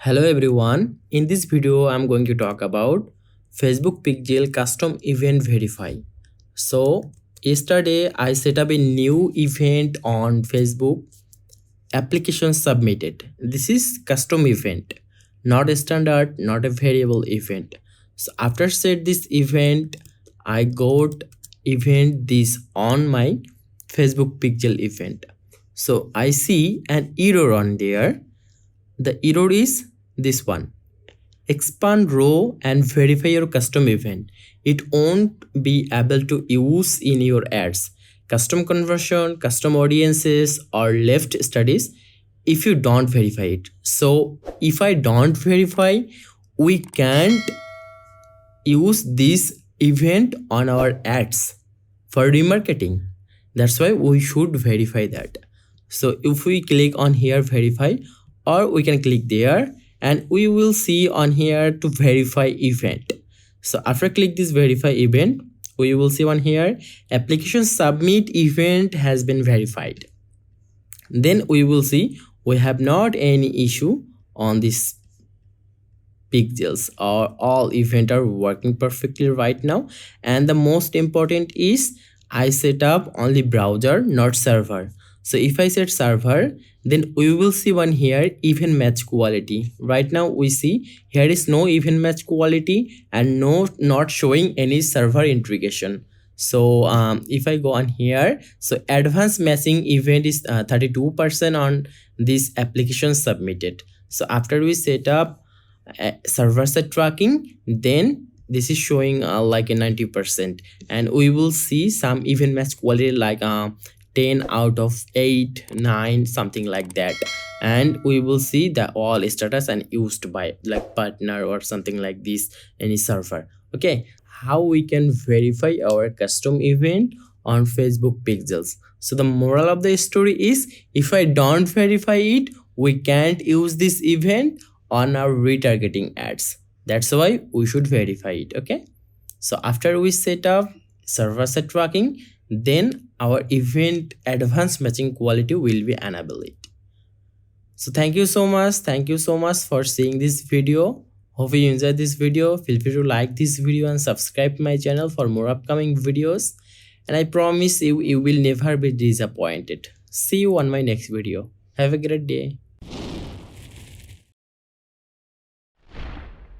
Hello everyone, in this video I'm going to talk about Facebook Pixel custom event verify. So yesterday I set up a new event on Facebook, application submitted. This is custom event, not a standard, not a variable event. So after set this event, I got event this on my Facebook Pixel event. So I see an error on there. The error is this one: expand row and verify your custom event. It won't be able to use in your ads, custom conversion, custom audiences, or left studies if you don't verify it. So if I don't verify, we can't use this event on our ads for remarketing. That's why we should verify that. So if we click on here verify, or we can click there and we will see on here to verify event. So after click this verify event, we will see on here application submit event has been verified. Then we will see we have not any issue on this pixels, or all event are working perfectly right now. And the most important is I set up only browser, not server. So if I set server, then we will see one here even match quality. Right now we see here is no even match quality and not showing any server integration. So if I go on here, so advanced matching event is 32% on this application submitted. So after we set up server side tracking, then this is showing like a 90%, and we will see some even match quality like 10 out of 8, 9, something like that. And we will see the all status and used by like partner or something like this, any server. Okay, how we can verify our custom event on Facebook pixels. So the moral of the story is, if I don't verify it, we can't use this event on our retargeting ads. That's why we should verify it. Okay, so after we set up server side tracking, then our event advanced matching quality will be enabled. So thank you so much for seeing this video. Hope you enjoyed this video. Feel free to like this video and subscribe my channel for more upcoming videos, and I promise you will never be disappointed. See you on my next video. Have a great day.